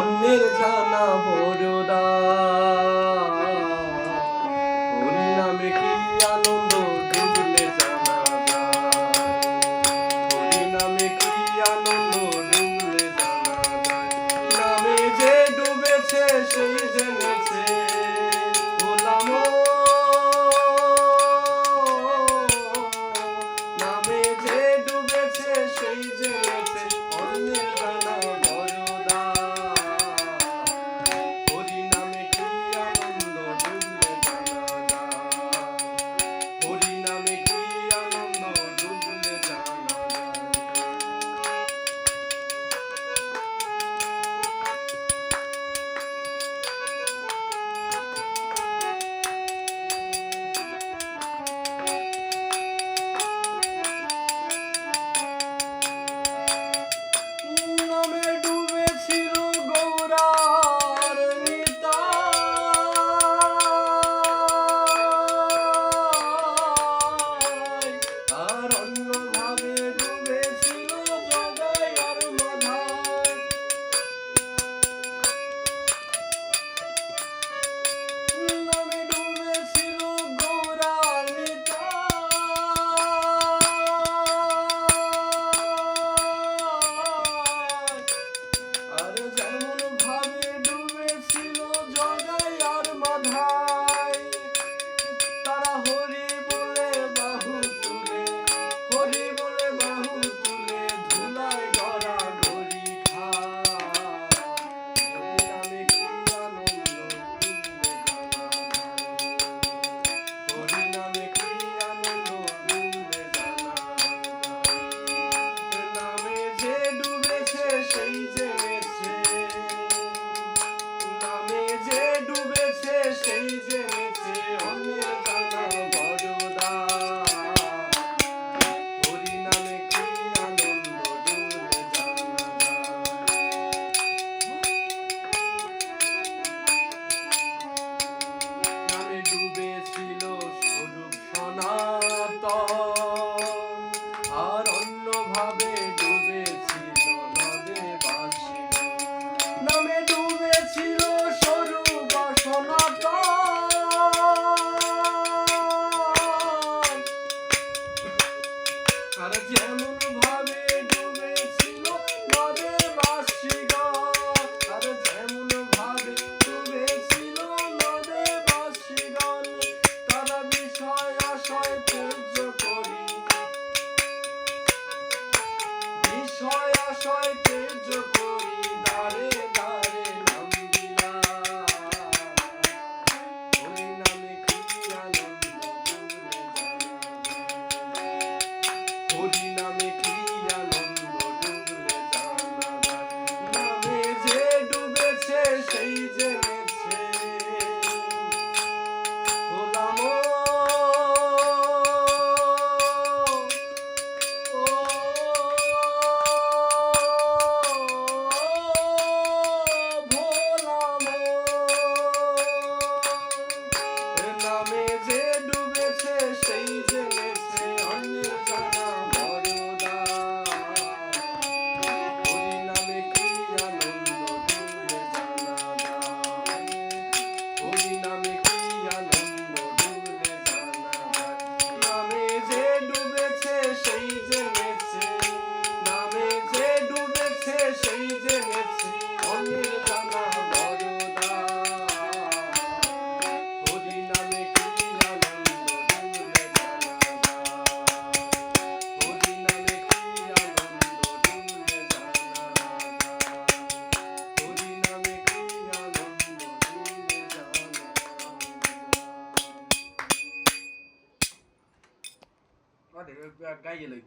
অন্যের জানা বড়দা হরি নামে কি আনন্দ ডুবলে জানা যায় হরি নামে কি আনন্দ ডুবলে জানা যায় নামে যে ডুবেছে সেই জেনেছে গোলাম নামে যে ডুবেছে সেই জেনেছে অন্যের জানা বড়দা হরি নামে কি আনন্দ ডুবলে জানা যায় হরি নামে কি আনন্দ ডুবলে জানা নামে ডুবেছিল গৌরার নিতাই আর অন্যভাবে ডুবেছিল জগাই আর মাধাই নামে ডুবেছিল গৌরার আর যেমন ভাবে ডুবেছিল জগাই আর মাধাই তারা হরি বলে বাহু তুলে হরি বলে বাহু তুলে ধুলায় গড়া গড়ি হরি নামে কি আনন্দ ডুবলে জানা হরি নামে যে ডুবেছে সেই জেনেছে নামে যে ডুবেছে সেই জেনেছে অন্যের জানা বড়দা হরি নামে কি আনন্দ ডুবলে জানা নামে ডুবেছিল স্বরূপ সনাতন আর অন্যভাবে ডুবেছিল নদে বাসি নামে ডুবেছিল স্বরূপ সনাতন আর যেমন ভাবে ডুবেছিল নদে বাসিগণ আর যেমন ভাবে ডুবেছিল নদে বাসিগণ তারা বিষয় আশয় ত্যায্য করি বিষয় আশয় ত্যায্য করি দাঁড়ে দাঁড়ে নাম দিলা হরি নামে কি আনন্দ ডুবলে জানা হরি নামে কি আনন্দ ডুবলে জানা নামে যে ডুবেছে সেই জেনেছে গোলাম নামে যে ডুবেছে সেই জেনেছে অন্যের জানা বড়দা হরি নামে কি আনন্দ ডুবলে জানা যায় হরি নামে কি আনন্দ ডুবলে জানা যায় নামে যে ডুবেছে সেই জেনেছে নামে যে ডুবেছে সেই জেনেছে অন্যের জানা বড়দা হরি নামে কি আনন্দ ডুবলে জানা হরি নামে কি আনন্দ ডুবলে জানা হরি নামে কি আনন্দ ডুবলে জানা গাইয়ে